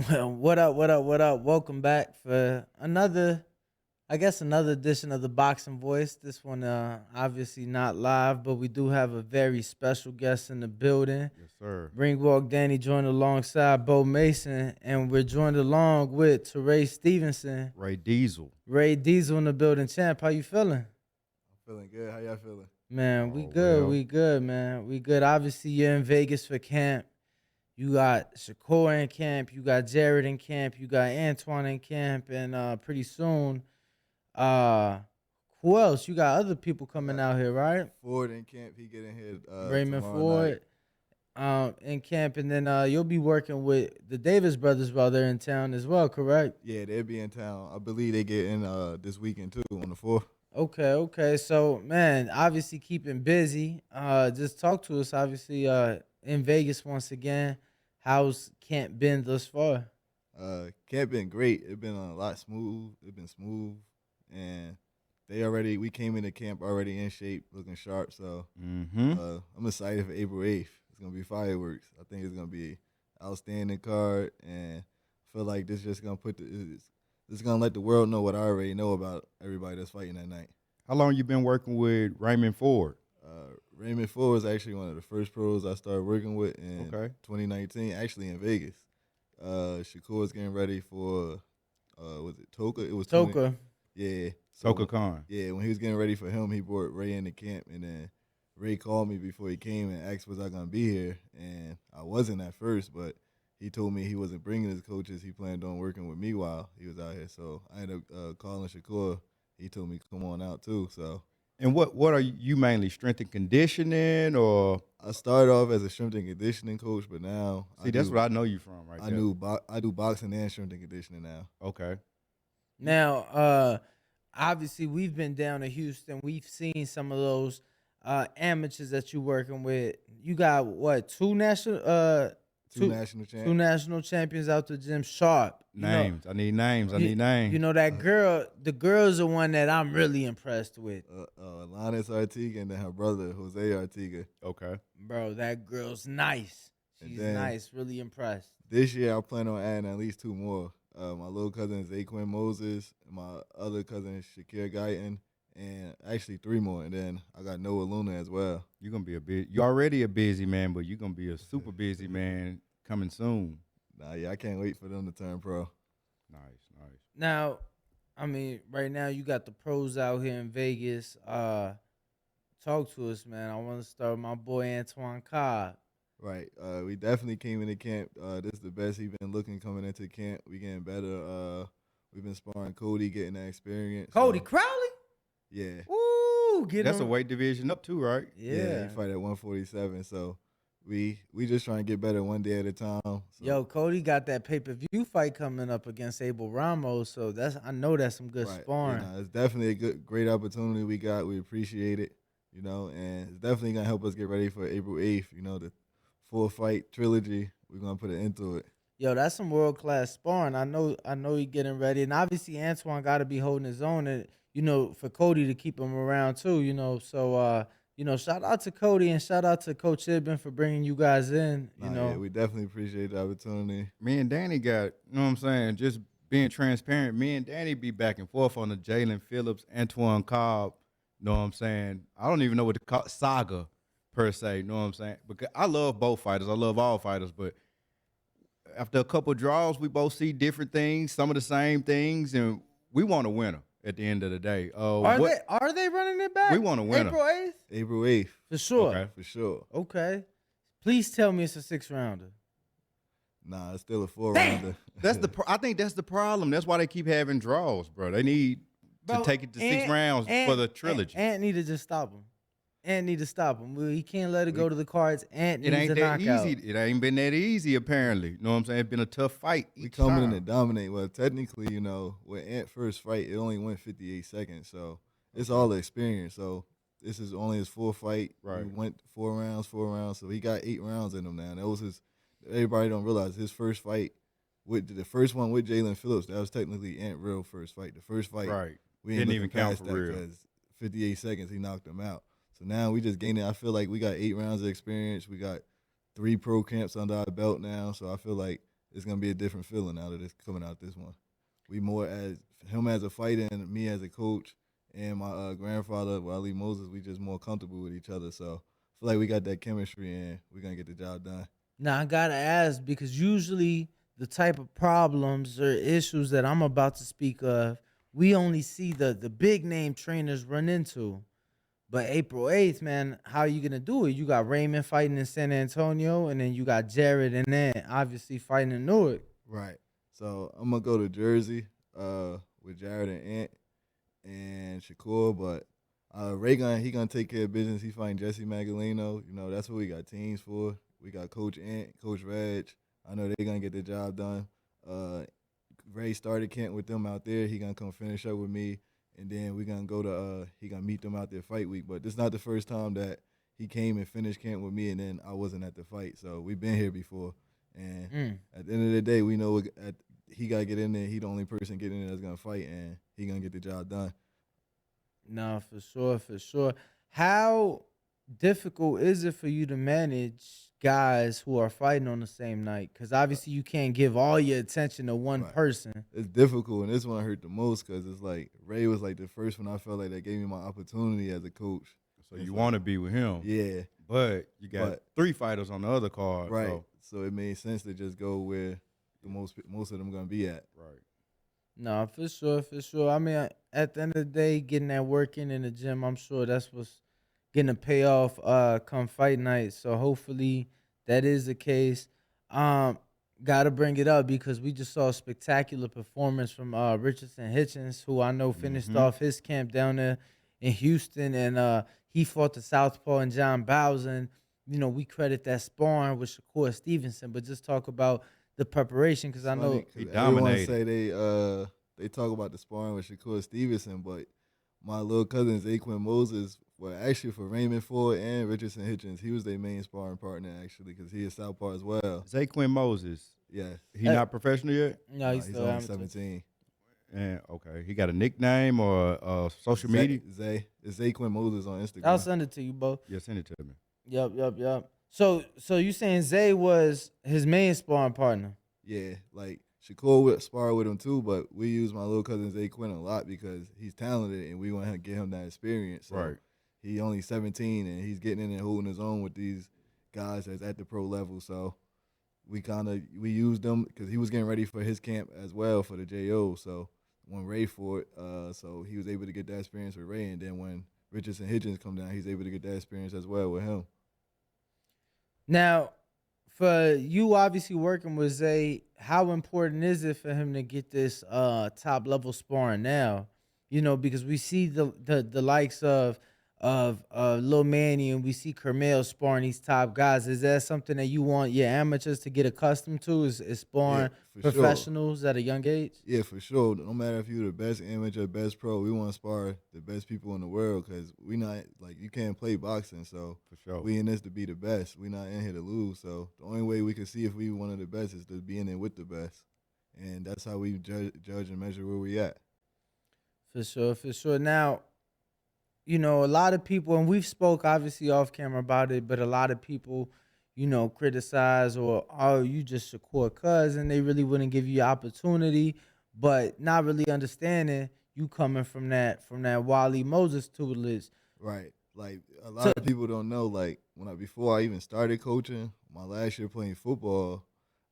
Well, what up, what up, what up? Welcome back for another edition of the Boxing Voice. This one, obviously not live, but we do have a very special guest in the building. Yes, sir. Ringwalk Danny joined alongside Bo Mason, and we're joined along with Tarae Stevenson, Ray Diesel. Ray Diesel in the building. Champ, how you feeling? I'm feeling good. How y'all feeling? Man, we Oh, good, well. we good, man. We good. Obviously, you're in Vegas for camp. You got Shakur in camp, you got Jared in camp, you got Antoine in camp, and pretty soon, uh, who else? You got other people coming out here, right? Ford in camp. He getting here Raymond tomorrow Ford, night. in camp, and then you'll be working with the Davis brothers while they're in town as well, correct? Yeah, they'll be in town. I believe they get in this weekend too on the 4th. Okay. So, man, obviously keeping busy. Just talk to us. Obviously, in Vegas once again. How's camp been thus far? Camp been great. It been a lot smooth. It been smooth, and we came into camp already in shape, looking sharp. So I'm excited for April 8th. It's gonna be fireworks. I think it's gonna be an outstanding card, and I feel like this just gonna this is gonna let the world know what I already know about everybody that's fighting that night. How long you been working with Raymond Ford? Raymond Ford was actually one of the first pros I started working with in Okay. 2019, actually in Vegas. Shakur was getting ready for, was it Toka? It was Toka. Yeah. Toka Khan. Yeah, when he was getting ready for him, he brought Ray into camp, and then Ray called me before he came and asked was I gonna be here, and I wasn't at first, but he told me he wasn't bringing his coaches. He planned on working with me while he was out here. So I ended up calling Shakur. He told me come on out too. So And what are you mainly, strength and conditioning, or? I started off as a strength and conditioning coach, but now See, that's what I know you from right there. I do boxing and strength and conditioning now. Okay. Now, obviously, we've been down to Houston. We've seen some of those amateurs that you're working with. You got what? Two national champions out the gym. Sharp. Names. I need names. I need names. You know that girl. The girl's the one that I'm really impressed with. Linus Artiga and then her brother Jose Artiga. Okay. Bro, that girl's nice. She's nice. Really impressed. This year I plan on adding at least two more. My little cousin Zaquin Moses, my other cousin Shakir Guyton, and actually three more. And then I got Noah Luna as well. You're gonna be you're already a busy man, but you're gonna be a super busy man coming soon. Nah, yeah, I can't wait for them to turn pro. Nice. Now, I mean, right now you got the pros out here in Vegas. Talk to us, man. I want to start with my boy Antoine Cobb. Right. We definitely came into camp. This is the best he's been looking coming into camp. We getting better. We've been sparring Cody, getting that experience. Cody Crowley? Yeah. Ooh, That's a weight division up too, right? Yeah. He fight at 147. So we just trying to get better one day at a time. So. Yo, Cody got that pay-per-view fight coming up against Abel Ramos, so I know that's some good sparring. It's definitely a great opportunity we got. We appreciate it, and it's definitely gonna help us get ready for April 8th. The 4-fight trilogy. We're gonna put an end to it. Yo, that's some world-class sparring. I know he getting ready, and obviously Antoine got to be holding his own, and for Cody to keep him around too. So shout out to Cody and shout out to Coach Ibn for bringing you guys in. Yeah, we definitely appreciate the opportunity. Me and Danny got, you know what I'm saying, just being transparent, me and Danny be back and forth on the Jalen Phillips, Antoine Cobb, you know what I'm saying? I don't even know what to call saga per se, you know what I'm saying? Because I love both fighters. I love all fighters, but after a couple draws, we both see different things, some of the same things, and we want a winner at the end of the day. Are they running it back? We want a winner. April 8th? April 8th. For sure. Okay. For sure. Okay. Please tell me it's a 6-rounder. Nah, it's still a 4-rounder. I think that's the problem. That's why they keep having draws, bro. They need to take it to 6 rounds for the trilogy. Ant need to just stop him. He can't let it go to the cards. Ant it needs ain't a that knockout. easy. It ain't been that easy, apparently. You know what I'm saying? It's been a tough fight. We coming in to dominate. Well, technically, when Ant first fight, it only went 58 seconds. So it's all the experience. So this is only his 4th fight. Right. He went 4 rounds. So he got 8 rounds in him now. And that was everybody don't realize his first fight, with the first one with Jalen Phillips, that was technically Ant's real first fight. The first fight, right. We didn't even count for real. Because 58 seconds, he knocked him out. So now we just gained it. I feel like we got 8 rounds of experience. We got 3 pro camps under our belt now. So I feel like it's gonna be a different feeling out of this coming out this one. We more as him as a fighter and me as a coach, and my grandfather Wally Moses. We just more comfortable with each other. So I feel like we got that chemistry, and we're gonna get the job done. Now I gotta ask because usually the type of problems or issues that I'm about to speak of, we only see the big name trainers run into. But April 8th, man, how are you gonna do it? You got Raymond fighting in San Antonio, and then you got Jared and then obviously fighting in Newark. Right. So I'm gonna go to Jersey with Jared and Ant and Shakur, but Ray he gonna take care of business. He fighting Jesse Magalino. You know, that's what we got teams for. We got Coach Ant, Coach Reg. I know they're gonna get the job done. Ray started camp with them out there. He gonna come finish up with me, and then we gonna go to he gonna meet them out there fight week. But this is not the first time that he came and finished camp with me, and then I wasn't at the fight. So we've been here before, and at the end of the day, we know he gotta get in there. He the only person getting in there that's gonna fight, and he gonna get the job done. No, for sure, for sure. How difficult is it for you to manage guys who are fighting on the same night? Because obviously you can't give all your attention to one Right. person. It's difficult, and this one hurt the most because it's like Ray was like the first one I felt like that gave me my opportunity as a coach. So you want to be with him. Yeah. But you got 3 fighters on the other card. Right. So it made sense to just go where the most of them gonna be at. Right. No, for sure, for sure. I mean, at the end of the day, getting that work in the gym, I'm sure that's what's getting to pay off come fight night. So hopefully that is the case. Gotta bring it up because we just saw a spectacular performance from Richardson Hitchens, who I know finished off his camp down there in Houston, and he fought the Southpaw and John Bowsen. You know, we credit that sparring with Shakur Stevenson, but just talk about the preparation because I know He everyone dominated. say they talk about the sparring with Shakur Stevenson, but my little cousin Zaquin Moses, well, actually for Raymond Ford and Richardson Hitchens, he was their main sparring partner actually because he is Southpaw as well. Zaquin Moses. Yeah, He not professional yet? no, he's still only amateur. 17. And okay, he got a nickname or social media? It's Zaquin Moses on Instagram. I'll send it to you, Bo. Yeah, send it to me. Yep. So you saying Zay was his main sparring partner? Yeah, like Shakur would spar with him too, but we use my little cousin Zaquin a lot because he's talented and we want to get him that experience. So Right. He only 17 and he's getting in and holding his own with these guys that's at the pro level. So we used him because he was getting ready for his camp as well for the JO. So when Ray fought, so he was able to get that experience with Ray, and then when Richardson Hitchens come down, he's able to get that experience as well with him. Now, for you obviously working with Zay, how important is it for him to get this top level sparring now? You know, because we see the likes of Lil Manny and we see Kermel sparring these top guys. Is that something that you want your amateurs to get accustomed to? Is sparring for sure. professionals at a young age? Yeah, for sure. No matter if you're the best amateur, best pro, we want to spar the best people in the world because we not like you can't play boxing. So For sure. we in this to be the best. We not in here to lose. So the only way we can see if we one of the best is to be in there with the best, and that's how we judge and measure where we at. For sure, for sure. Now, you know, a lot of people, and we've spoke obviously off camera about it, but a lot of people, you know, criticize or, oh, you just Shakur cuz, and they really wouldn't give you opportunity, but not really understanding you coming from that Wally Moses tutelage. Right. Like a lot of people don't know. Like before I even started coaching, my last year playing football,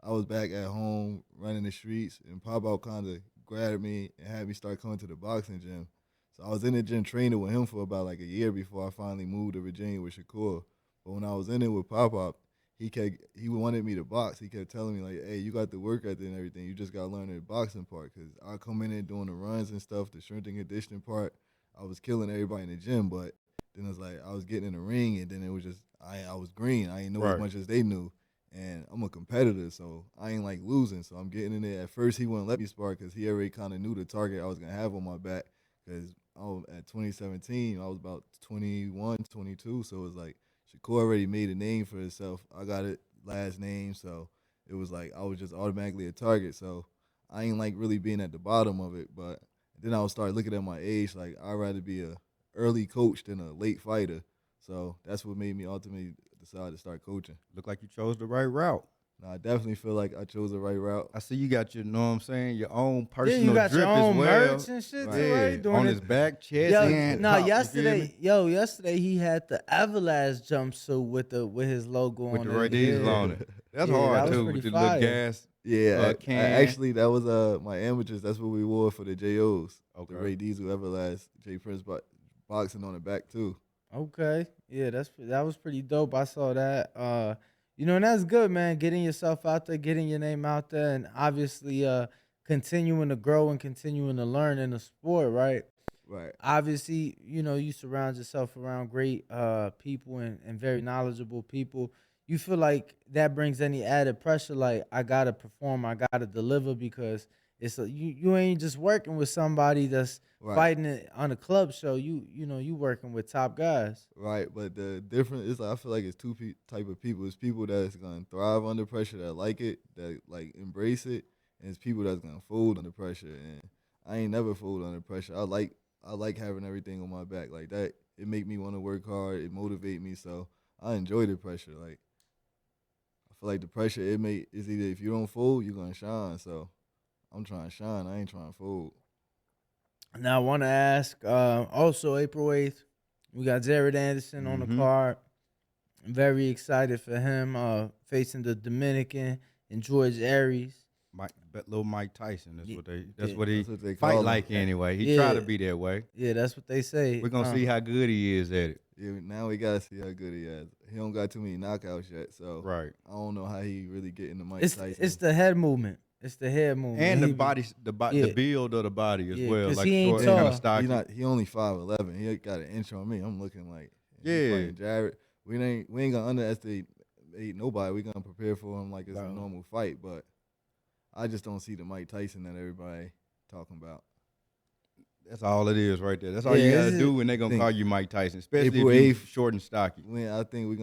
I was back at home running the streets, and Pop Out kind of grabbed me and had me start coming to the boxing gym. So I was in the gym training with him for about like a year before I finally moved to Virginia with Shakur. But when I was in it with Pop Up, he wanted me to box. He kept telling me like, "Hey, you got the work ethic and everything. You just got to learn the boxing part." Because I come in there doing the runs and stuff, the strength and conditioning part. I was killing everybody in the gym, but then it was like I was getting in the ring, and then it was just I was green. I didn't know Right. as much as they knew. And I'm a competitor, so I ain't like losing. So I'm getting in there. At first, he wouldn't let me spar because he already kind of knew the target I was going to have on my back. Because at 2017, I was about 21, 22. So it was like Shakur already made a name for himself. I got it last name. So it was like I was just automatically a target. So I ain't like really being at the bottom of it. But then I would start looking at my age. Like I'd rather be a early coach than a late fighter. So that's what made me ultimately decide to start coaching. Look like you chose the right route. No, I definitely feel like I chose the right route. I see you got your, know what I'm saying, your own Yeah, personal you got your drip own as well. merch and shit Right. too, right? Yeah, Doing on it. his back, chest, Yo, and no, top. You feel me? yesterday he had the Everlast jumpsuit with his logo With on the it. right Diesel on it. That's Yeah, hard that was too. pretty With the little fire. gas Yeah, can. actually that was my amateurs. That's what we wore for the JOs. Okay. The Ray Diesel Everlast, J Prince boxing on the back too. Okay, yeah, that was pretty dope. I saw that. And that's good, man. Getting yourself out there, getting your name out there, and obviously, continuing to grow and continuing to learn in the sport, right? Right. Obviously, you surround yourself around great people and very knowledgeable people. You feel like that brings any added pressure, like I gotta perform, I gotta deliver, because you ain't just working with somebody that's Right. fighting it on a club show. You working with top guys. Right, but the difference is I feel like it's two type of people. It's people that's gonna thrive under pressure, that like it, that like embrace it, and it's people that's gonna fold under pressure. And I ain't never fold under pressure. I like having everything on my back like that. It make me want to work hard. It motivate me, so I enjoy the pressure. Like I feel like the pressure is either if you don't fold, you're gonna shine. So I'm trying to shine. I ain't trying to fold. Now I want to ask, also April 8th, we got Jared Anderson on the card. I'm very excited for him facing the Dominican and George Aries. Little Mike Tyson. That's Yeah, what he That's what they fight call like him. anyway. He Yeah. try to be that way. Yeah, that's what they say. We're gonna see how good he is at it. Yeah, now we gotta see how good he is. He don't got too many knockouts yet, so Right. I don't know how he really get into Mike It's Tyson. the head movement. It's the head movement. And the He- body, yeah. the build of the body as Yeah, well. 'cause Like he ain't short, tall. kind of stocky. He only 5'11". He got an inch on me. I'm looking like Yeah. fighting Jared. We ain't gonna underestimate nobody. We gonna prepare for him like it's a normal fight. But I just don't see the Mike Tyson that everybody talking about. That's all it is right there. That's all you gotta do when they gonna call you Mike Tyson, especially April if you 8th, short and stocky. I think we're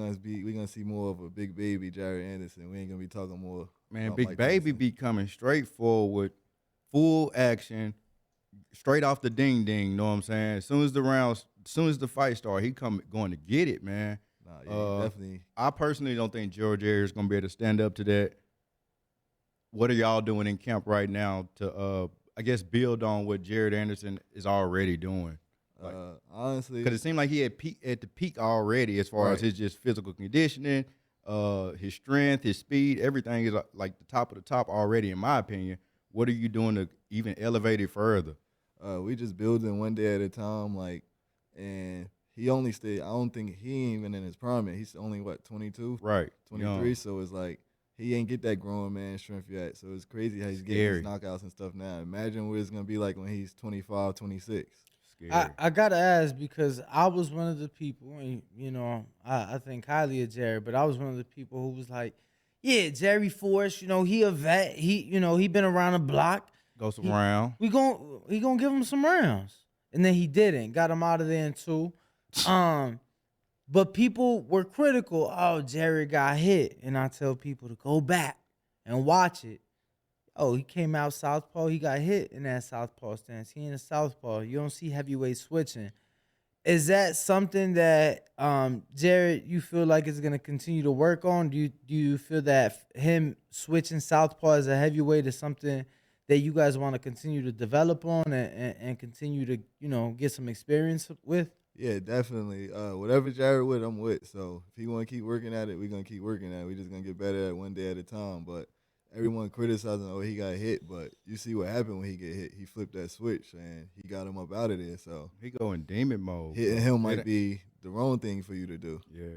gonna see more of a big baby Jared Anderson. We ain't gonna be talking more. Man, about Big Mike Baby Tyson. be coming straight forward, full action, straight off the ding ding. Know what I'm saying? As soon as the fight start, he going to get it, man. Nah, yeah, definitely. I personally don't think George Ayers is gonna be able to stand up to that. What are y'all doing in camp right now to, I guess, build on what Jared Anderson is already doing? Like, Honestly, because it seemed like he had at the peak already as far as his just physical conditioning, his strength, his speed, everything is like the top of the top already, in my opinion. What are you doing to even elevate it further? we just building one day at a time, and he only stayed. I don't think he ain't even in his prime yet. He's only 22, Right, 23. young. So it's like he ain't get that grown man strength yet. So it's crazy how he's getting Scary. his knockouts and stuff now. Imagine what it's gonna be like when he's 25, 26. Scary. I gotta ask, because I was one of the people, and I think highly of Jerry, but I was one of the people who was like, yeah, Jerry Force, he a vet, he been around the block. Go some round. He gonna give him some rounds, and then he didn't. Got him out of there in 2. But people were critical. Oh, Jerry got hit, and I tell people to go back and watch it. Oh, he came out southpaw. He got hit in that southpaw stance. He in a southpaw. You don't see heavyweight switching. Is that something that Jared, you feel like is going to continue to work on? Do you feel that him switching southpaw as a heavyweight is something that you guys want to continue to develop on and continue to get some experience with? Yeah, definitely. Whatever Jared with, I'm with. So if he want to keep working at it, we're gonna keep working at it. We're just gonna get better at it one day at a time. But everyone criticizing, oh, he got hit, but you see what happened when he get hit. He flipped that switch and he got him up out of there. So He go in demon mode. hitting him might be the wrong thing for you to do. Yeah.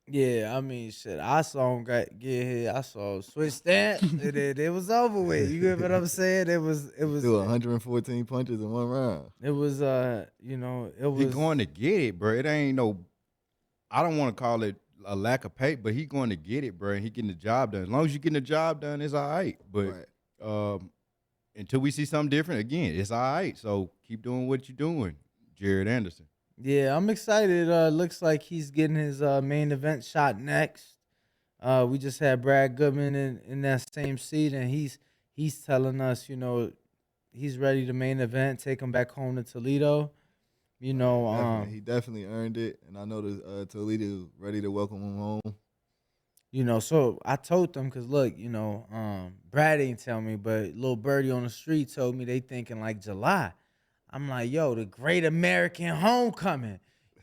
Yeah, I mean, shit. I saw him get hit. I saw him switch stance, and it was over with. You get what I'm saying? It was. Threw 114 punches in one round. It was. It was. He going to get it, bro. It ain't no. I don't want to call it a lack of pay, but he going to get it, bro. And he getting the job done. As long as you getting the job done, it's all right. But until we see something different, again, it's all right. So keep doing what you're doing, Jared Anderson. Yeah, I'm excited. Looks like he's getting his main event shot next. We just had Brad Goodman in that same seat, and he's telling us, he's ready to main event, take him back home to Toledo. He definitely earned it, and I know Toledo ready to welcome him home. You know, so I told them, cause look, Brad ain't tell me, but little birdie on the street told me they thinking like July. I'm like, yo, the Great American Homecoming.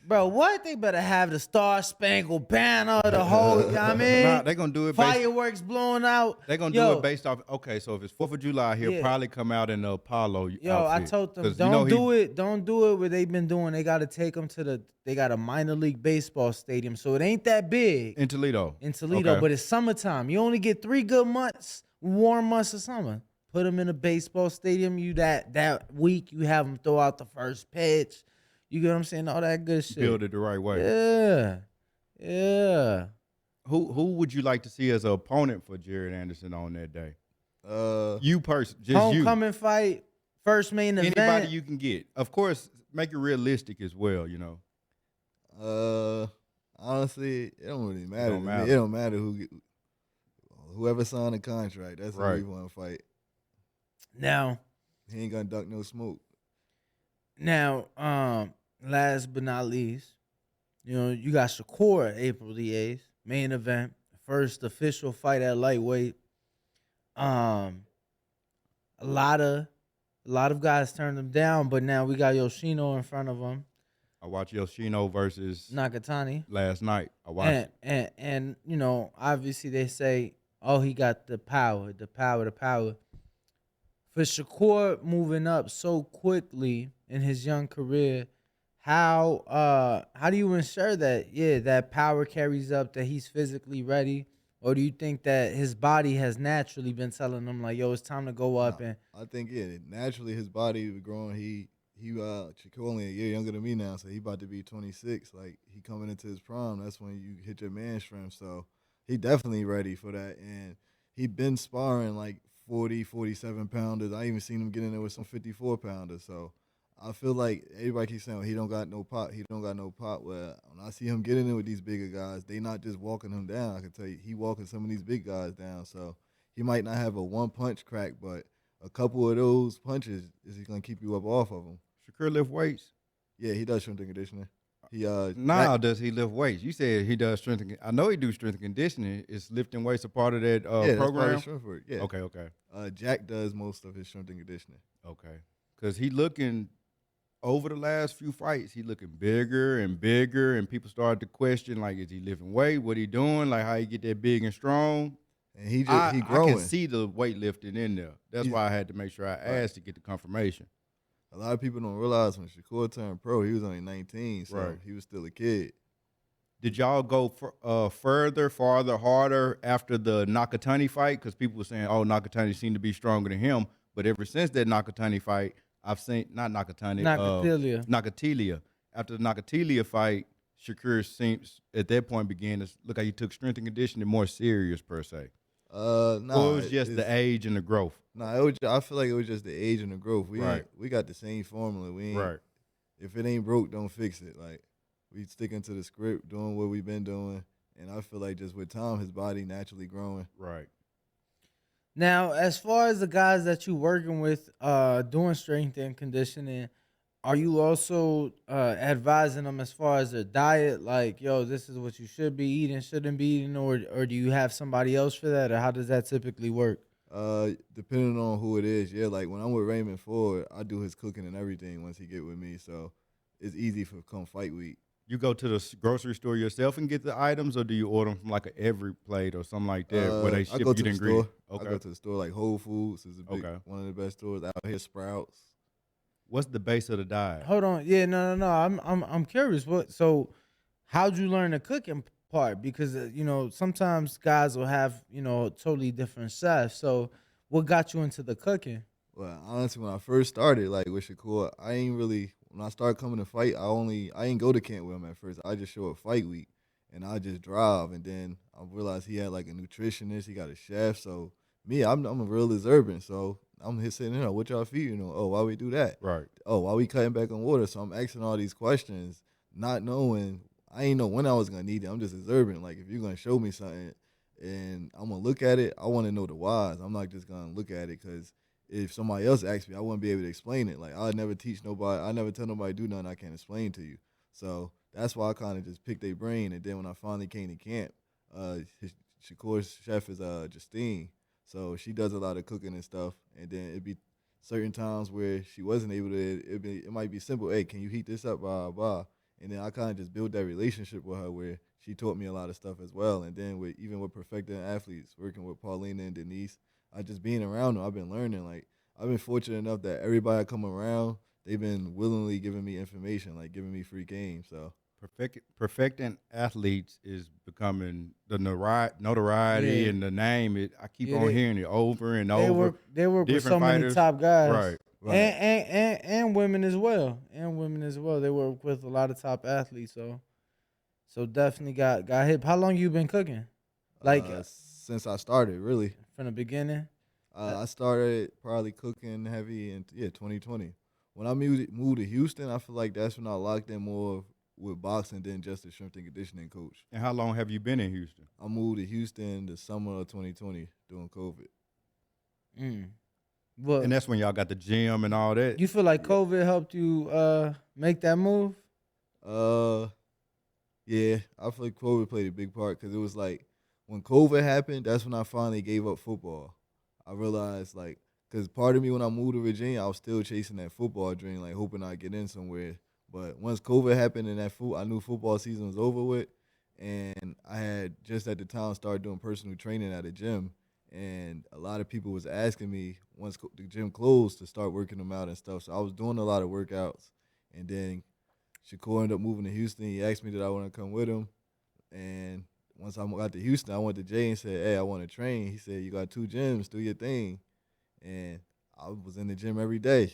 Bro, what? They better have the Star Spangled Banner, the whole, you know what I mean? Nah, they gonna do it based. Fireworks blowing out. They gonna do it based off. Okay, so if it's 4th of July, he'll Yeah. probably come out in the Apollo Yo, I outfit. told them, 'Cause don't do it. Don't do it what they've been doing. They got to take them to they got a minor league baseball stadium. So it ain't that big. in Toledo. Okay. But it's summertime. You only get 3 good months, warm months of summer. Put them in a baseball stadium. You that week, you have them throw out the first pitch. You get what I'm saying? All that good shit. Build it the right way. Yeah. Who would you like to see as an opponent for Jared Anderson on that day? You just homecoming fight, first main event. Anybody you can get. Of course, make it realistic as well, Honestly, it don't really matter. It don't matter whoever signed the contract. That's who we want to fight. Now, he ain't gonna duck no smoke. Now, last but not least, you got Shakur April the 8th, main event, first official fight at lightweight. A lot of guys turned him down, but now we got Yoshino in front of him. I watched Yoshino versus Nakatani last night. I watched and obviously they say, oh, he got the power. For Shakur moving up so quickly in his young career, how do you ensure that that power carries up, that he's physically ready? Or do you think that his body has naturally been telling him like, yo, it's time to go up? And I think naturally his body was growing. He Shakur only a year younger than me now, so he about to be 26. Like, he coming into his prime. That's when you hit your man strength. So he definitely ready for that. And he been sparring like 40, 47 pounders. I even seen him get in there with some 54 pounders. So I feel like everybody keeps saying, well, he don't got no pop. He don't got no pop. Well, when I see him get in there with these bigger guys, they not just walking him down. I can tell you, he walking some of these big guys down. So he might not have a one punch crack, but a couple of those punches is he gonna keep you up off of him. Shakur lift weights? Yeah, he does strength and conditioning. Does he lift weights? You said he does strength and I know he do strength and conditioning. Is lifting weights a part of that program? That's part of strength work. Yeah. Okay. Jack does most of his strength and conditioning. Okay. Because he looking, over the last few fights, he looking bigger and bigger, and people started to question, like, is he lifting weight? What he doing? Like, how he get that big and strong? And he growing. I can see the weightlifting in there. That's why I had to make sure I asked to get the confirmation. A lot of people don't realize when Shakur turned pro, he was only 19, so he was still a kid. Did y'all go farther, harder after the Nakatani fight? Because people were saying, oh, Nakatani seemed to be stronger than him. But ever since that Nakatani fight, I've seen, not Nakatani, Nakatilia. After the Nakatilia fight, Shakur seems, at that point, began to look like he took strength and conditioning more serious, per se. Or it was just the age and the growth. I feel like it was just the age and the growth. We got the same formula. If it ain't broke, don't fix it. Like, we sticking to the script, doing what we've been doing, and I feel like just with time, his body naturally growing. Right. Now, as far as the guys that you working with, doing strength and conditioning, are you also advising them as far as their diet? Like, yo, this is what you should be eating, shouldn't be eating, or do you have somebody else for that, or how does that typically work? Depending on who it is, like when I'm with Raymond Ford, I do his cooking and everything once he get with me, so it's easy for come fight week. You go to the grocery store yourself and get the items, or do you order them from like an Every Plate or something like that where they ship you the ingredients? Okay. I go to the store, like Whole Foods is one of the best stores out here. Sprouts. What's the base of the diet? Hold on, no. I'm curious. So, how'd you learn the cooking part? Because sometimes guys will have totally different chefs. So, what got you into the cooking? Well, honestly, when I first started, like with Shakur, when I started coming to fight, I ain't go to camp with him at first. I just show up fight week, and I just drive. And then I realized he had like a nutritionist, he got a chef. So me, I'm a real observant. So I'm here sitting there, what y'all feed? Oh, why we do that? Right. Oh, why we cutting back on water? So I'm asking all these questions, not knowing. I ain't know when I was gonna need it. I'm just observant. Like, if you're gonna show me something and I'm gonna look at it, I want to know the whys. I'm not just gonna look at it because if somebody else asks me, I wouldn't be able to explain it. Like, I'd never teach nobody. I never tell nobody to do nothing I can't explain to you. So that's why I kind of just picked their brain. And then when I finally came to camp, Shakur's chef is Justine, so she does a lot of cooking and stuff. And then it'd be certain times where she wasn't able to. It might be simple. Hey, can you heat this up? Blah blah. And then I kind of just built that relationship with her where she taught me a lot of stuff as well. And then even with perfecting athletes, working with Paulina and Denise, I just being around them, I've been learning. Like I've been fortunate enough that everybody I come around, they've been willingly giving me information, like giving me free game. So Perfecting athletes is becoming the notoriety Yeah. and the name. I keep Yeah, on hearing it over and they over. work with Different so many fighters. top guys, Right. Right. and women as well, They work with a lot of top athletes, so definitely got hip. How long you been cooking? Like Since I started, really. from the beginning? I started probably cooking heavy in 2020. When I moved to Houston, I feel like that's when I locked in more with boxing than just a strength and conditioning coach. And how long have you been in Houston? I moved to Houston the summer of 2020 during COVID. Well, And that's when y'all got the gym and all that. you feel like COVID helped you make that move? Yeah, I feel like COVID played a big part because it was like when COVID happened, that's when I finally gave up football. I realized like, because part of me when I moved to Virginia, I was still chasing that football dream, like hoping I'd get in somewhere. But once COVID happened and I knew football season was over with, and I had just at the time started doing personal training at a gym, and a lot of people was asking me once the gym closed to start working them out and stuff. So I was doing a lot of workouts, and then Shakur ended up moving to Houston. He asked me did I want to come with him, and once I got to Houston, I went to Jay and said, "Hey, I want to train." He said, "You got 2 gyms, do your thing," and I was in the gym every day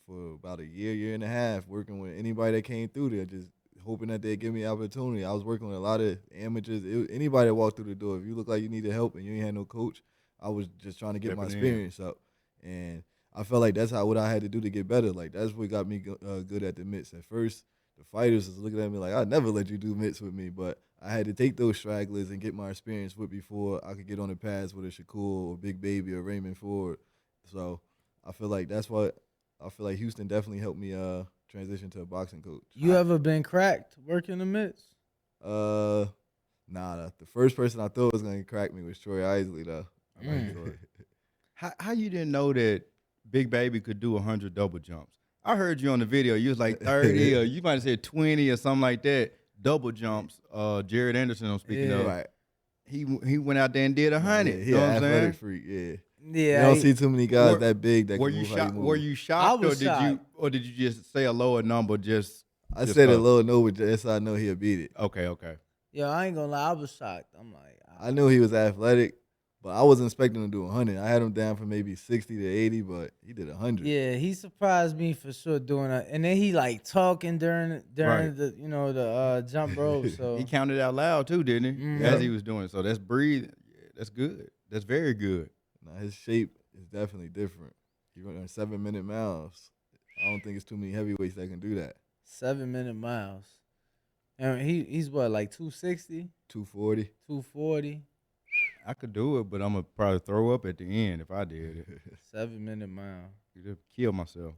for about a year and a half, working with anybody that came through there, just hoping that they'd give me an opportunity. I was working with a lot of amateurs. Anybody that walked through the door, if you look like you needed help and you ain't had no coach, I was just trying to get my Stepping in. experience up. And I felt like that's what I had to do to get better. Like, that's what got me good at the mitts. At first, the fighters was looking at me like, I'd never let you do mitts with me. But I had to take those stragglers and get my experience with before I could get on the pads with a Shakur or Big Baby or Raymond Ford. So I feel like Houston definitely helped me transition to a boxing coach. You ever been cracked working the mitts? Nah. The first person I thought was gonna crack me was Troy Isley, though. I like Troy. How you didn't know that Big Baby could do 100 double jumps? I heard you on the video. You was like 30 or you might have said 20 or something like that. Double jumps. Jared Anderson, I'm speaking of. Right. He went out there and did 100. Yeah, you know what I'm saying? athletic freak. Yeah. Yeah, You don't see too many guys that big that Were can you move how he shocked? move. Were you shocked, I was shocked. or did you just say a lower number? I said a little no, but just so I know he'll beat it. Okay. Yo, I ain't gonna lie, I was shocked. I'm like, I knew he was athletic, but I wasn't expecting him to do 100. I had him down for maybe 60 to 80, but he did 100. yeah, he surprised me for sure doing that. And then he like talking during Right. the the jump rope. So He counted out loud too, didn't he? Mhm. As he was doing it. So that's breathing. That's good. That's very good. Now, his shape is definitely different. He run 7-minute miles. I don't think it's too many heavyweights that can do that. 7-minute miles. And he's what, like 260, 240. 240, I could do it, but I'm gonna probably throw up at the end if I did it. 7-minute mile. Just kill myself.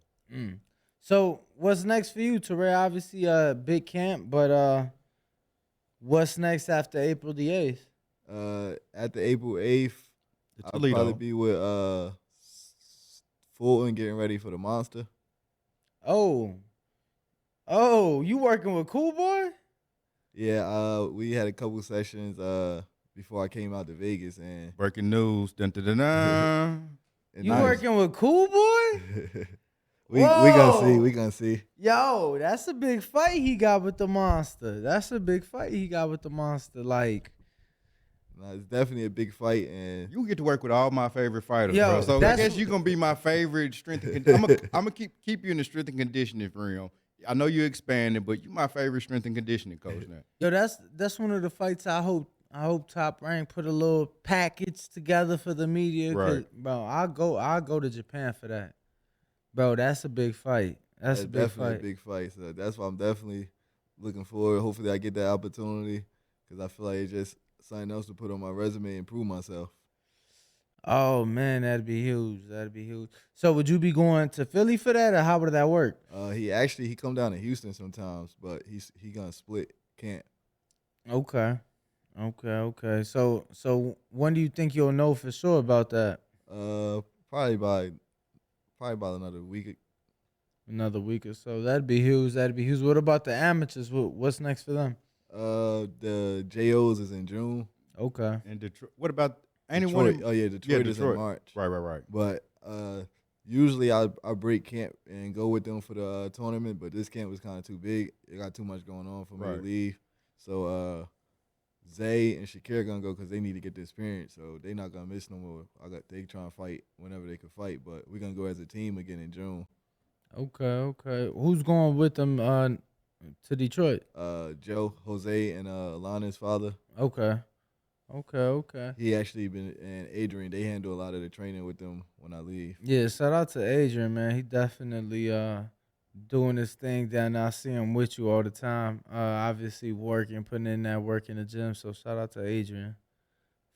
So what's next for you, Tarae? Obviously, big camp, but what's next after April the 8th? After April 8th, I'll Toledo. probably be with Fulton getting ready for the Monster. Oh, you working with Cool Boy? Yeah, we had a couple sessions before I came out to Vegas, and Breaking news. Dun, dun, dun, dun. You working with Cool Boy? we gonna see. Yo, that's a big fight he got with the Monster. Like, No, it's definitely a big fight, and You get to work with all my favorite fighters, Yo, bro. So I that's- guess you're gonna be my favorite strength. I'm gonna keep you in the strength and conditioning realm. I know you expanded, but you my favorite strength and conditioning coach now. yo, that's one of the fights I hope Top Rank put a little package together for the media. 'Cause, Right. bro, I'll go to Japan for that. Bro, that's a big fight. That's a big definitely fight. a big fight. So that's why I'm definitely looking forward. Hopefully, I get that opportunity because I feel like it's just something else to put on my resume and prove myself. Oh man, that'd be huge. So would you be going to Philly for that, or how would that work? He come down to Houston sometimes, but he gonna split camp. Okay. Okay. So when do you think you'll know for sure about that? Uh, probably by probably about another week. Another week or so. That'd be huge. That'd be huge. What about the amateurs? What's next for them? The JOs is in June. Okay. And Detroit. What about anyone? Detroit. Oh yeah, Detroit is in March. Right. But usually I break camp and go with them for the tournament. But this camp was kind of too big. It got too much going on for me to leave. So Zay and Shakir gonna go because they need to get the experience. So they not gonna miss no more. They trying to fight whenever they can fight. But we're gonna go as a team again in June. Okay. Who's going with them to Detroit? Joe, Jose, and Alana's father. Okay. He actually and Adrian, they handle a lot of the training with them when I leave. Yeah, shout out to Adrian, man. He definitely doing his thing down there. I see him with you all the time. Obviously working, putting in that work in the gym. So shout out to Adrian.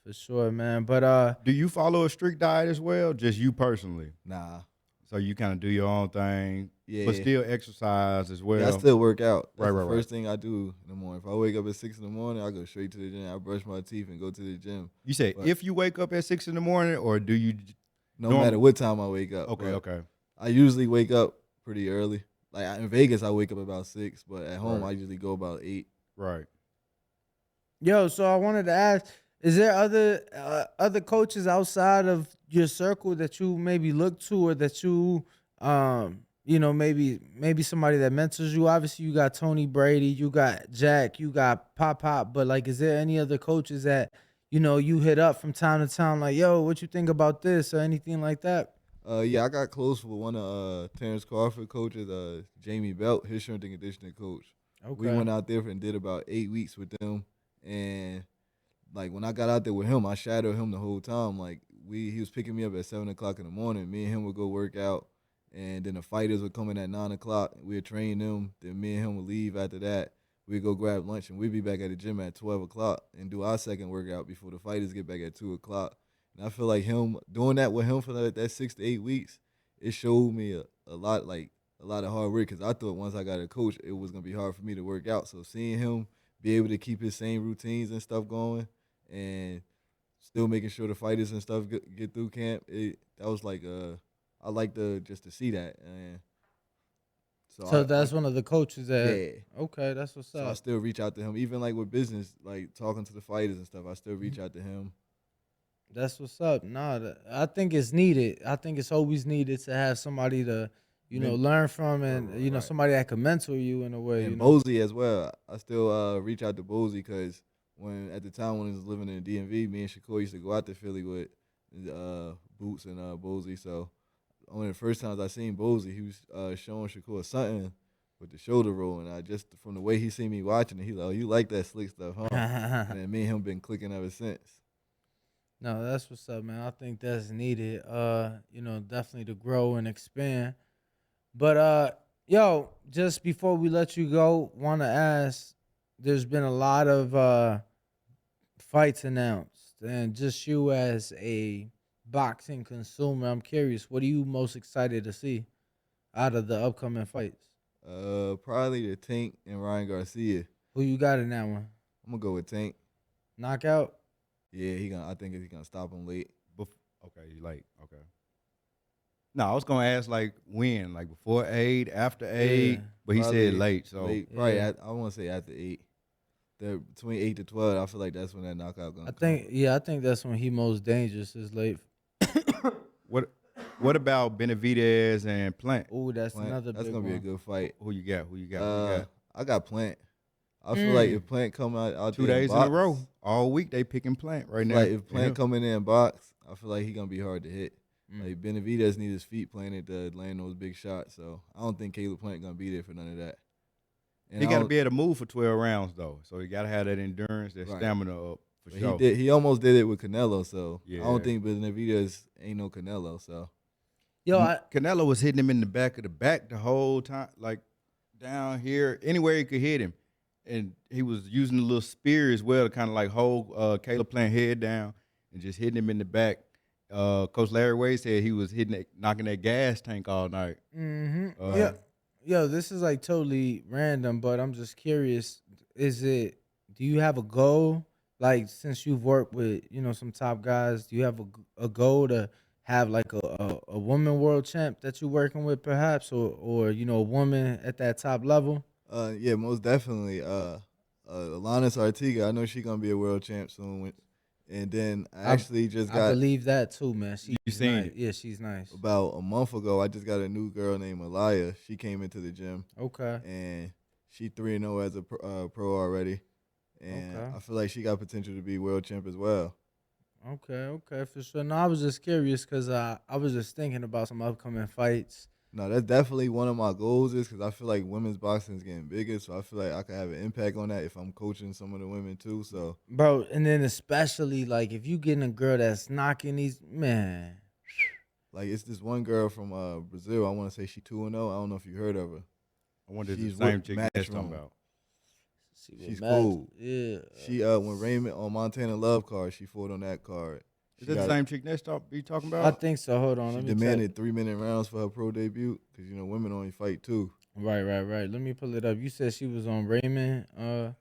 For sure, man. But Do you follow a strict diet as well? Just you personally? Nah. So you kind of do your own thing, Yeah. but still exercise as well. Yeah, I still work out. That's Right. the first thing I do in the morning. If I wake up at 6 in the morning, I go straight to the gym. I brush my teeth and go to the gym. You say if you wake up at 6 in the morning, or do you? No matter what time I wake up. Okay. I usually wake up pretty early. Like in Vegas, I wake up about 6, but at home I usually go about 8. Right. yo, so I wanted to ask, is there other coaches outside of your circle that you maybe look to, or that you maybe somebody that mentors you? Obviously you got Tony Brady, you got Jack, you got Pop, but like, is there any other coaches that you hit up from time to time, like, yo, what you think about this or anything like that? Yeah, I got close with one of Terrence Crawford coaches, Jamie Belt, his strength and conditioning coach. We went out there and did about 8 weeks with them, and like when I got out there with him, I shadowed him the whole time. Like he was picking me up at 7 o'clock in the morning. Me and him would go work out, and then the fighters would come in at 9 o'clock. We'd train them. Then me and him would leave after that. We'd go grab lunch, and we'd be back at the gym at 12 o'clock and do our second workout before the fighters get back at 2 o'clock. And I feel like him doing that with him for that 6 to 8 weeks, it showed me a lot, like a lot of hard work. Because I thought once I got a coach, it was gonna be hard for me to work out. So seeing him be able to keep his same routines and stuff going, and still making sure the fighters and stuff get through camp, that was like I like to see that. And so that's one of the coaches that. Yeah. Okay, that's what's So I up. still reach out to him, even like with business, like talking to the fighters and stuff. I still reach out to him. That's what's up. Nah, I think it's needed. I think it's always needed to have somebody to, learn from, and Right. somebody that can mentor you in a way. And Bozy as well. I still reach out to Bozy because at the time when he was living in the DMV, me and Shakur used to go out to Philly with Boots and Bozy. So one of the first times I seen Bozy, he was showing Shakur something with the shoulder roll, and I just from the way he seen me watching it, he's like, "Oh, you like that slick stuff, huh?" And then me and him been clicking ever since. No, that's what's up, man. I think that's needed. Definitely to grow and expand. But yo, just before we let you go, want to ask. There's been a lot of fights announced, and just you as a boxing consumer, I'm curious, what are you most excited to see out of the upcoming fights? Probably the Tank and Ryan Garcia. Who you got in that one? I'm gonna go with Tank. Knockout? Yeah, I think he's gonna stop him late. Okay, late. Okay. No, I was gonna ask like when, like before 8, after 8, but he Probably said late. So late, probably I want to say after 8. Between 8 to 12, I feel like that's when that knockout gonna come. I think that's when he most dangerous is late. what about Benavidez and Plant? Oh, that's Plant, another that's big gonna one. be a good fight. Who you got? Who you got? I got Plant. I feel like if Plant come out 2 days in a row, all week they picking Plant right now. Like if Plant come in there and box, I feel like he gonna be hard to hit. Like Benavidez need his feet planted to land those big shots. So I don't think Caleb Plant gonna be there for none of that. And he got to be able to move for 12 rounds though, so he got to have that endurance, that stamina up for sure. He almost did it with Canelo, so Yeah. I don't think Benavidez ain't no Canelo. So Canelo was hitting him in the back of the back the whole time, like down here, anywhere he could hit him, and he was using a little spear as well to kind of like hold Caleb Plant head down and just hitting him in the back. Coach Larry Wade said he was knocking that gas tank all night. Yeah. Yo, this is like totally random, but I'm just curious. Do you have a goal? like since you've worked with some top guys, do you have a goal to have like a woman world champ that you're working with, perhaps, or a woman at that top level? Yeah, most definitely. Alanis Artiga, I know she's gonna be a world champ soon. And then I actually just I got believe that too, man. You She's seen nice. it? Yeah, she's nice. about a month ago. I just got a new girl named Alaya. She came into the gym Okay. and she 3-0 as a pro already. And Okay. I feel like she got potential to be world champ as well. Okay, for sure. No, I was just curious because I was just thinking about some upcoming fights. No, that's definitely one of my goals is because I feel like women's boxing is getting bigger. So I feel like I could have an impact on that if I'm coaching some of the women too. So, Bro, and then especially like if you getting a girl that's knocking these, man. like, it's this one girl from Brazil. I want to say she 2-0. I don't know if you heard of her. I wonder if She's the same with chick that's talking Matchroom. about. She's cool. Yeah. She when Raymond on Montana Love card, she fought on that card. Is that the same chick that's be talking about? I think so. Hold on. She Let me demanded 3-minute rounds for her pro debut because women only fight 2. Right. Let me pull it up. You said she was on Raymond.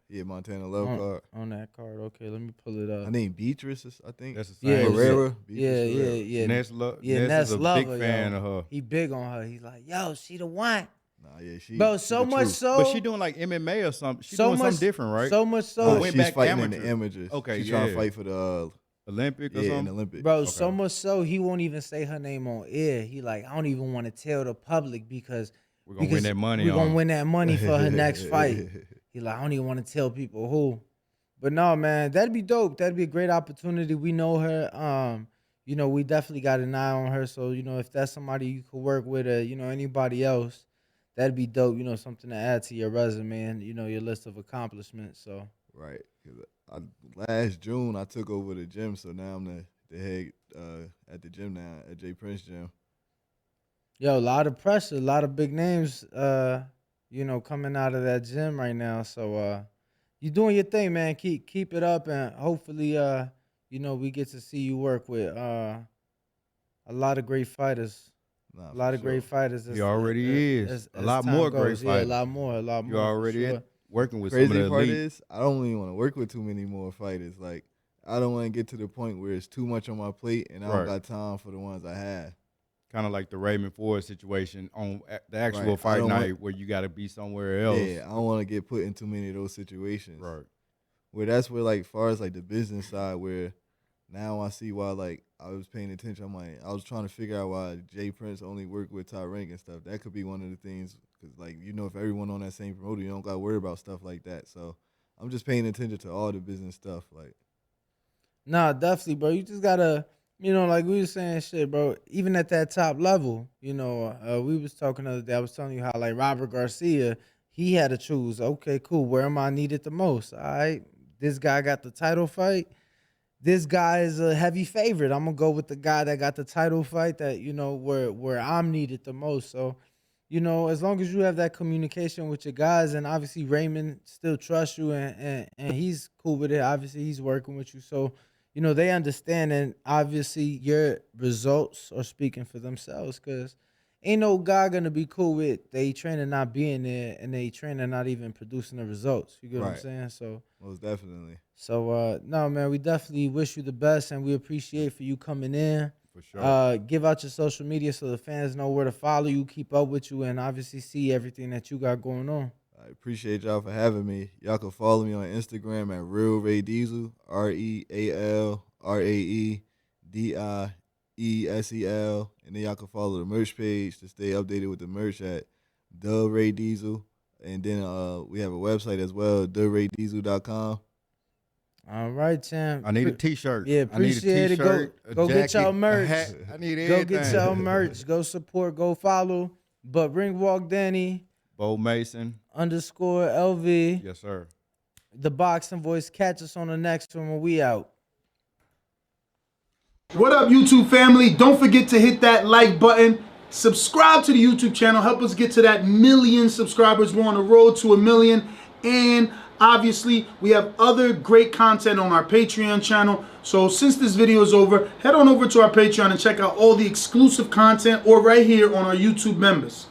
Yeah, Montana Love card. On that card. Okay, let me pull it up. Her name Beatrice, I think. That's the Yeah, same. Herrera. Yeah. Ness Ness is a love big her, fan yo. of her. He big on her. He's like, yo, she the one. Nah, yeah, she. Bro, she so the much truth. so. But she doing like MMA or something. She's so doing much, something different, right? So much so. Nah, went she's back fighting in amateur. the amateurs. Okay, she's trying to yeah. fight for the Olympic or an something? Olympic. Bro, Okay. so much so he won't even say her name on air. He like, I don't even want to tell the public because We're gonna win that money. We're gonna on. win that money for her next fight. He like, I don't even want to tell people who. But no, man, that'd be dope. That'd be a great opportunity. We know her. We definitely got an eye on her. So, if that's somebody you could work with or, anybody else, that'd be dope. Something to add to your resume and, your list of accomplishments. So Right. 'Cause last June I took over the gym, so now I'm the head at the gym now at J Prince Gym. yo, a lot of pressure, a lot of big names, coming out of that gym right now. So you doing your thing, man. Keep it up, and hopefully, we get to see you work with a lot of great fighters. Nah, A lot for of great sure. fighters. He already is. A lot time more great goes. Yeah, fighters. a lot more. You For already sure. working with Crazy some of the part elite. is I don't really want to work with too many more fighters. Like I don't want to get to the point where it's too much on my plate and I don't Right. got time for the ones I have. Kind of like the Raymond Ford situation on the actual Right. I fight don't night want- where you got to be somewhere else. Yeah, I don't want to get put in too many of those situations. Right. Where that's where like far as like the business side where now I see why like I was paying attention. I'm like I was trying to figure out why Jay Prince only worked with Tyrant and stuff. That could be one of the things because like if everyone on that same promoter, you don't got to worry about stuff like that. So I'm just paying attention to all the business stuff. Like Nah, definitely, bro. You just gotta, like we were saying, shit, bro. Even at that top level, we was talking the other day. I was telling you how like Robert Garcia, he had to choose. Okay, cool. Where am I needed the most? All right, this guy got the title fight. This guy is a heavy favorite. I'm gonna go with the guy that got the title fight. That where I'm needed the most. So, as long as you have that communication with your guys, and obviously Raymond still trusts you, and he's cool with it. Obviously, he's working with you, so they understand, and obviously your results are speaking for themselves. Cause ain't no guy gonna be cool with they trainer not being there and they trainer not even producing the results. You get what I'm Right. saying? So. most definitely. So no, man, we definitely wish you the best, and we appreciate for you coming in. For sure. Give out your social media so the fans know where to follow you, keep up with you, and obviously see everything that you got going on. I appreciate y'all for having me. Y'all can follow me on Instagram at Real Ray Diesel, RealRaeDiesel, and then y'all can follow the merch page to stay updated with the merch at The Ray Diesel, and then we have a website as well, TheRayDiesel.com. All right, champ. I need a T-shirt. Yeah, appreciate I it. need a T-shirt, a Go get jacket, y'all a merch. hat. I need Go everything. get y'all merch. Go support. Go follow. But Ring Walk Danny Bo Mason. _LV. Yes, sir. The Boxing Voice. Catch us on the next one when we out. What up, YouTube family? Don't forget to hit that like button. Subscribe to the YouTube channel. Help us get to that 1 million subscribers. We're on the road to 1 million. And obviously, we have other great content on our Patreon channel. So since this video is over, head on over to our Patreon and check out all the exclusive content or right here on our YouTube members.